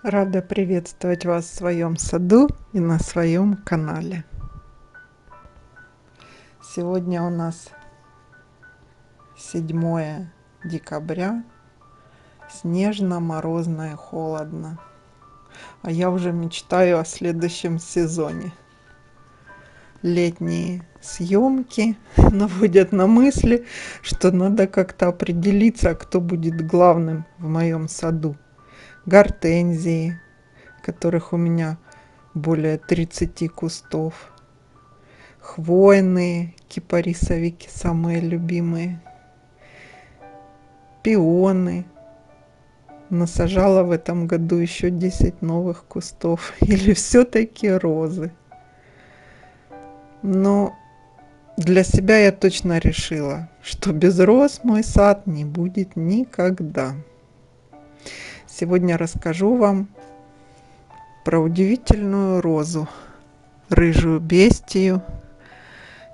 Рада приветствовать вас в своем саду и на своем канале. Сегодня у нас 7 декабря, снежно-морозно и холодно. А я уже мечтаю о следующем сезоне. Летние съемки наводят на мысли, что надо как-то определиться, кто будет главным в моем саду. Гортензии, которых у меня более 30 кустов. Хвойные кипарисовики самые любимые. Пионы. Насажала в этом году еще 10 новых кустов. Или все-таки розы. Но для себя я точно решила, что без роз мой сад не будет никогда. Сегодня расскажу вам про удивительную розу, рыжую бестию,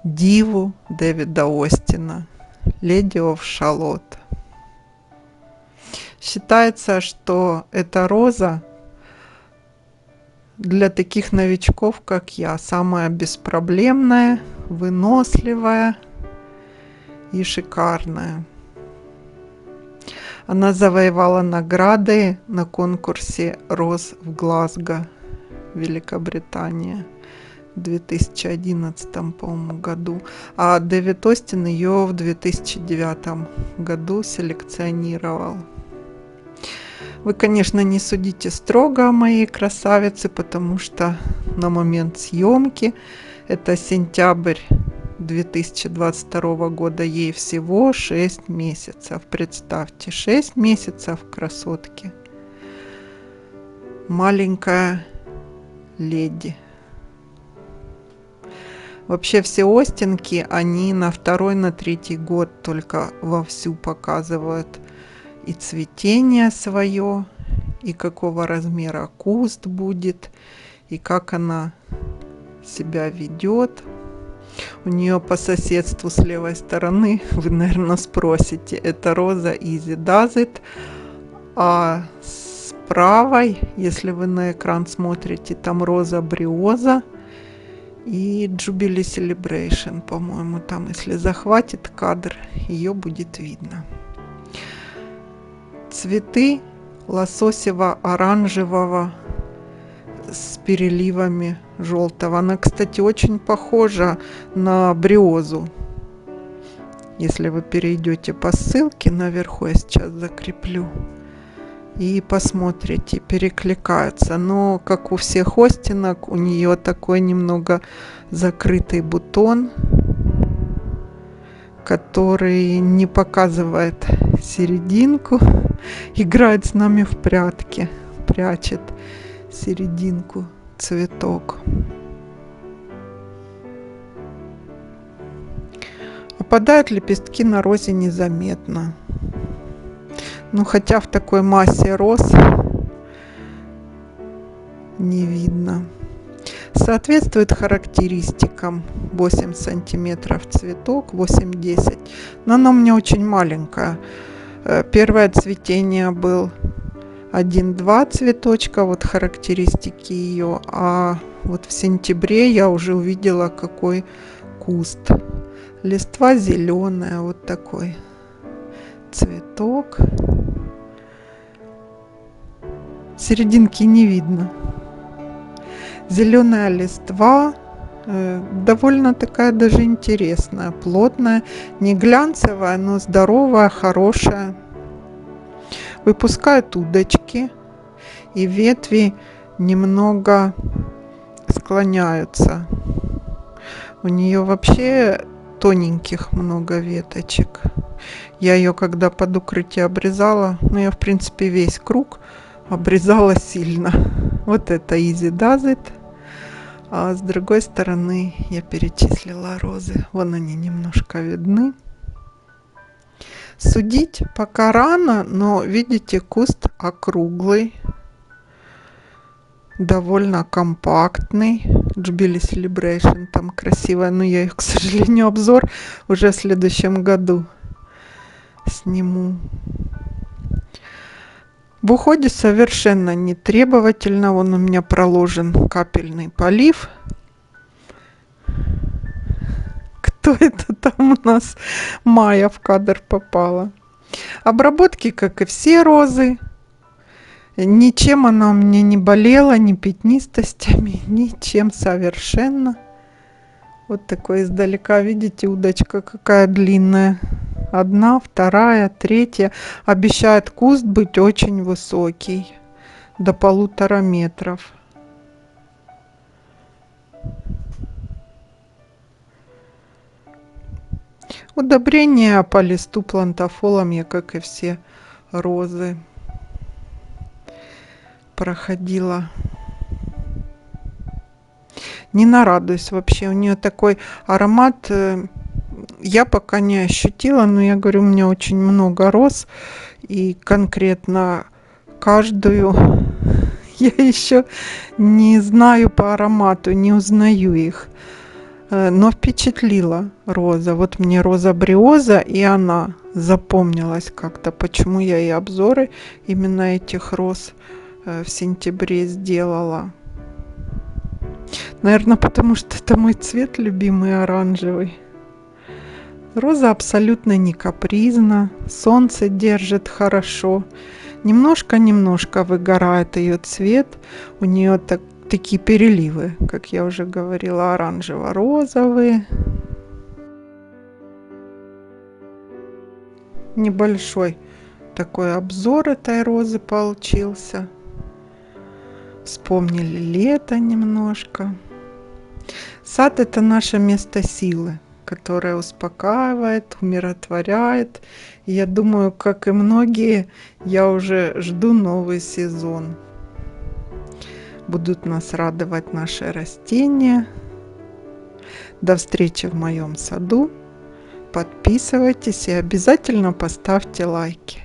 диву Дэвида Остина, Lady of Shalott. Считается, что эта роза для таких новичков, как я, самая беспроблемная, выносливая и шикарная. Она завоевала награды на конкурсе роз в Глазго, Великобритания, в 2011, по-моему, году. А Дэвид Остин ее в 2009 году селекционировал. Вы, конечно, не судите строго о моей красавице, потому что на момент съемки, это сентябрь 2022 года, ей всего 6 месяцев. Представьте, 6 месяцев красотки. Маленькая леди. Вообще все остинки, они на второй, на третий год только вовсю показывают и цветение свое, и какого размера куст будет, и как она себя ведет. У нее по соседству с левой стороны, вы, наверное, спросите, это роза Easy Does It, а с правой, если вы на экран смотрите, там роза Бриоза и Jubilee Celebration, по-моему, там, если захватит кадр, ее будет видно. Цветы лососево-оранжевого с переливами желтого. Она, кстати, очень похожа на бриозу. Если вы перейдете по ссылке наверху, я сейчас закреплю, и посмотрите, перекликаются. Но, как у всех остинок, у нее такой немного закрытый бутон, который не показывает серединку, играет с нами в прятки, прячет серединку цветок. Опадают лепестки на розе незаметно. Ну, хотя в такой массе роз не видно. Соответствует характеристикам. 8 сантиметров цветок, 8-10. Но она у меня очень маленькая. Первое цветение был 1-2 цветочка, вот характеристики ее. А вот в сентябре я уже увидела, какой куст. Листва зеленая, вот такой цветок. Серединки не видно. Зеленая листва, довольно такая даже интересная, плотная, не глянцевая, но здоровая, хорошая. Выпускает удочки, и ветви немного склоняются. У нее вообще тоненьких много веточек. Я ее когда под укрытие обрезала, ну я в принципе весь круг обрезала сильно. Вот это Easy Does It. А с другой стороны я перечислила розы. Вон они немножко видны. Судить пока рано, но видите, куст округлый, довольно компактный. Jubilee Celebration там красивая, но я их, к сожалению, обзор уже в следующем году сниму. В уходе совершенно не требовательно. Вон у меня проложен капельный полив. Кто это там у нас? Майя в кадр попала. Обработки, как и все розы. Ничем она у меня не болела, ни пятнистостями, ничем совершенно. Вот такой издалека, видите, удочка какая длинная. Одна, вторая, третья. Обещает куст быть очень высокий, до 1,5 метра. Удобрение по листу плантафолом я, как и все розы, проходила. Не нарадуюсь вообще. У нее такой аромат, я пока не ощутила, но я говорю, у меня очень много роз, и конкретно каждую я еще не знаю по аромату, не узнаю их. Но впечатлила роза. Вот мне роза бриоза, и она запомнилась как-то. Почему я и обзоры именно этих роз в сентябре сделала. Наверное, потому что это мой цвет любимый, оранжевый. Роза абсолютно не капризна, солнце держит хорошо. Немножко-немножко выгорает ее цвет. У нее такие переливы, как я уже говорила, оранжево-розовые. Небольшой такой обзор этой розы получился. Вспомнили лето немножко. Сад — это наше место силы, которое успокаивает, умиротворяет. И я думаю, как и многие, я уже жду новый сезон. Будут нас радовать наши растения. До встречи в моем саду. Подписывайтесь и обязательно поставьте лайки.